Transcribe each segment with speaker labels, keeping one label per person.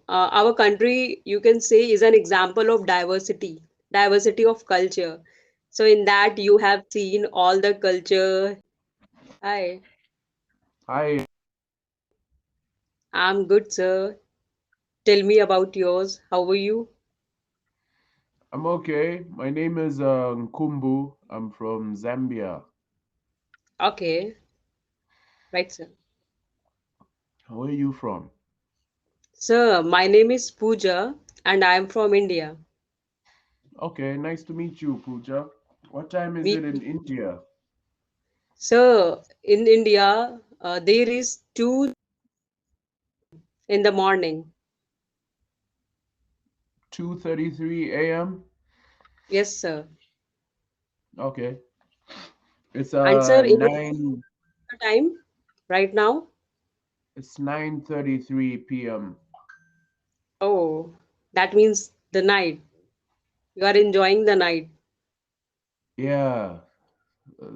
Speaker 1: our country, you can say, is an example of diversity of culture. So in that you have seen all the culture. Hi,
Speaker 2: Hi,
Speaker 1: I'm good, sir. Tell me about yours. How are you?
Speaker 2: I'm okay. My name is Nkumbu. I'm from Zambia.
Speaker 1: Okay, right, sir.
Speaker 2: Where are you from?
Speaker 1: Sir, my name is Pooja and I am from India.
Speaker 2: Okay, nice to meet you, Pooja. What time is
Speaker 1: Me,
Speaker 2: it in India?
Speaker 1: sir, in India, there is 2 in the morning.
Speaker 2: 2:33 a.m.
Speaker 1: Yes, sir.
Speaker 2: Okay. It's
Speaker 1: And sir, in India,
Speaker 2: nine.
Speaker 1: the time right now?
Speaker 2: It's 9:33 p.m.
Speaker 1: Oh, that means the night. You are enjoying the night.
Speaker 2: Yeah, uh,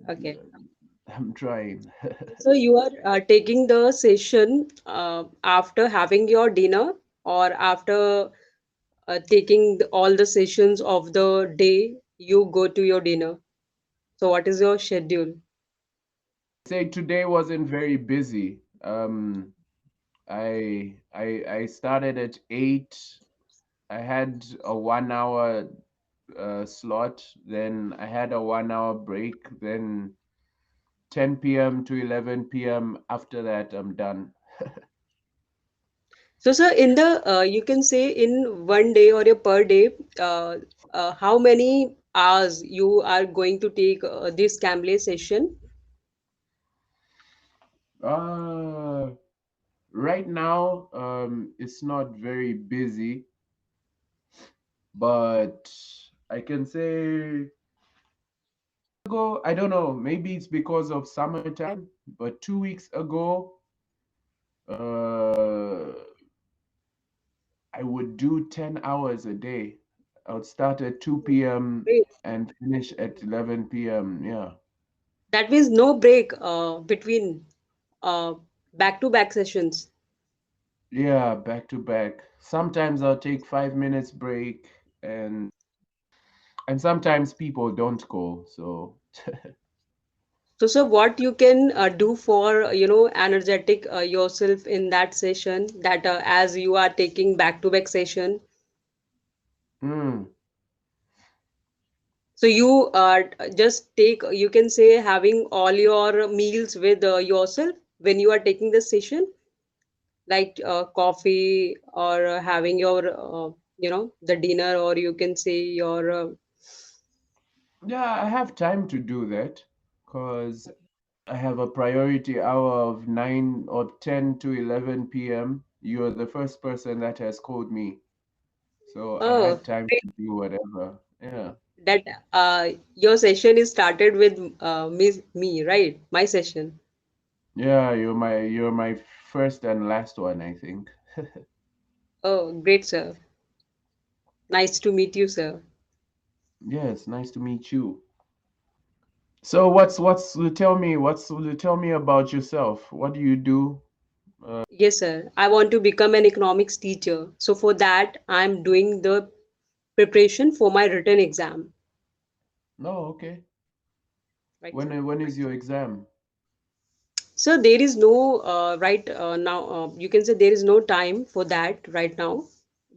Speaker 1: Okay.
Speaker 2: I'm trying.
Speaker 1: So you are taking the session after having your dinner or after taking all the sessions of the day, you go to your dinner. So what is your schedule?
Speaker 2: Say today wasn't very busy. I started at 8. I had a 1 hour slot. Then I had a 1 hour break. Then 10 p.m. to 11 p.m. After that, I'm done.
Speaker 1: So, sir, in the you can say in one day or a per day, how many hours you are going to take this Cambly session?
Speaker 2: Uh, right now, it's not very busy, but I can say ago, I don't know, maybe it's because of summertime, but 2 weeks ago, uh, I would do 10 hours a day. I would start at 2 p.m.
Speaker 1: Great.
Speaker 2: and finish at 11 p.m. Yeah.
Speaker 1: That means no break between uh, back-to-back sessions.
Speaker 2: Yeah, back to back. Sometimes I'll take 5 minutes break and sometimes people don't go. So
Speaker 1: So, sir, what you can do for energetic yourself in that session that as you are taking back-to-back session,
Speaker 2: mm,
Speaker 1: so you just take you can say having all your meals with yourself when you are taking the session, like coffee or having your the dinner or you can say your
Speaker 2: yeah, I have time to do that because I have a priority hour of 9 or 10 to 11 p.m. You're the first person that has called me. So I
Speaker 1: oh
Speaker 2: had time
Speaker 1: great,
Speaker 2: to do whatever. Yeah.
Speaker 1: that your session is started with me, right, my session.
Speaker 2: Yeah, you're my first and last one, I think.
Speaker 1: Oh great, sir. Nice to meet you, sir.
Speaker 2: Yes, nice to meet you. So what's tell me about yourself. What do you do?
Speaker 1: Yes, sir, I want to become an economics teacher, so for that I'm doing the preparation for my written exam.
Speaker 2: No, okay.
Speaker 1: Right, sir.
Speaker 2: When is your exam?
Speaker 1: So there is no right now. You can say there is no time for that right now.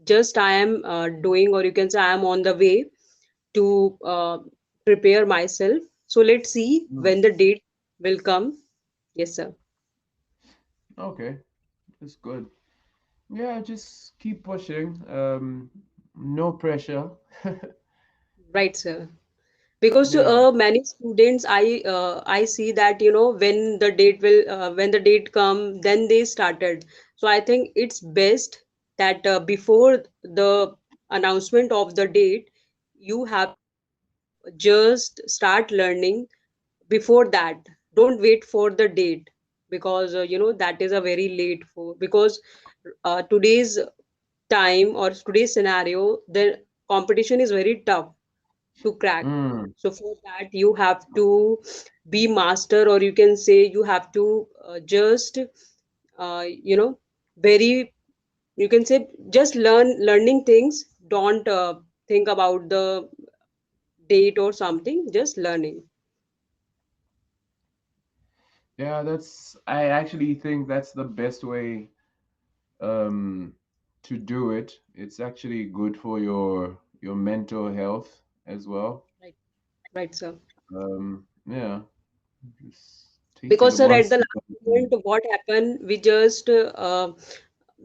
Speaker 1: Just I am doing, or you can say I am on the way to prepare myself. So let's see
Speaker 2: Mm,
Speaker 1: when the date will come. Yes, sir.
Speaker 2: okay, that's good. Yeah, just keep pushing. No pressure.
Speaker 1: Right, sir. Because to
Speaker 2: Yeah.
Speaker 1: many students, I see that when the date will when the date come, then they started. So I think it's best that before the announcement of the date, you have just start learning before that. Don't wait for the date because that is a very late for because today's time or today's scenario, the competition is very tough to crack.
Speaker 2: Mm,
Speaker 1: So for that, you have to be master, or you can say you have to just, very. You can say just learning things. Don't think about the date or something. Just learning.
Speaker 2: Yeah, I actually think that's the best way um to do it. It's actually good for your mental health as well.
Speaker 1: Right. Right, sir.
Speaker 2: Yeah, just take it
Speaker 1: Because sir,
Speaker 2: one
Speaker 1: at the
Speaker 2: step
Speaker 1: last
Speaker 2: at a time.
Speaker 1: moment, what happened? We just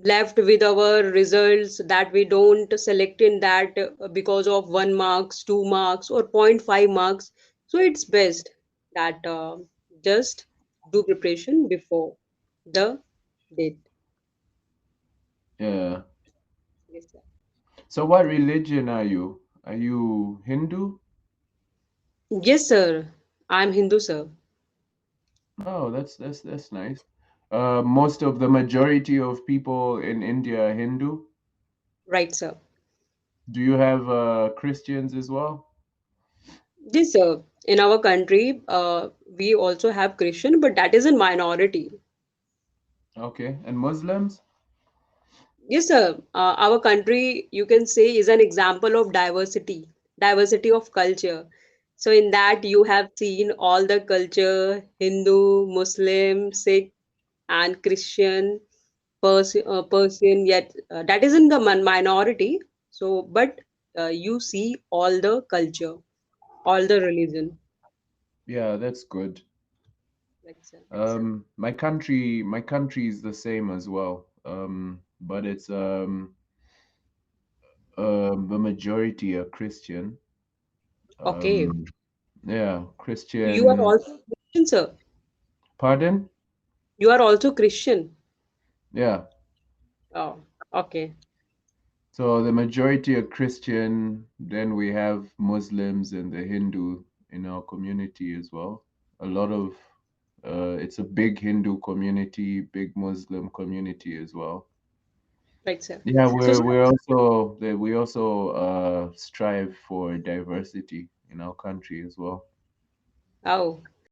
Speaker 1: left with our results that we don't select in that because of 1 marks, 2 marks, or point 0.5 marks. So it's best that just do preparation before the date.
Speaker 2: Yeah.
Speaker 1: Yes, sir.
Speaker 2: So what religion are you? Are you Hindu?
Speaker 1: Yes, sir. I'm Hindu, sir.
Speaker 2: Oh, that's nice. Most of the majority of people in India are Hindu.
Speaker 1: Right, sir.
Speaker 2: Do you have Christians as well?
Speaker 1: Yes, sir. In our country, we also have Christian, but that is a minority.
Speaker 2: Okay, and Muslims?
Speaker 1: Yes, sir. Our country, you can say, is an example of diversity of culture. So, in that, you have seen all the culture Hindu, Muslim, Sikh, and Christian, Persian, yet that is in the minority. So, but you see all the culture, all the religion.
Speaker 2: Yeah, that's good.
Speaker 1: Right, sir.
Speaker 2: My country is the same as well. But it's the majority are Christian.
Speaker 1: Okay.
Speaker 2: Um, yeah,
Speaker 1: You are
Speaker 2: Christian.
Speaker 1: also Christian, sir.
Speaker 2: Pardon?
Speaker 1: You are also Christian.
Speaker 2: Yeah.
Speaker 1: Oh, okay.
Speaker 2: So the majority are Christian. Then we have Muslims and the Hindu in our community as well. A lot of it's a big Hindu community, big Muslim community as well.
Speaker 1: Right, sir.
Speaker 2: Yeah,
Speaker 1: So, sir,
Speaker 2: we also strive for diversity in our country as well.
Speaker 1: oh.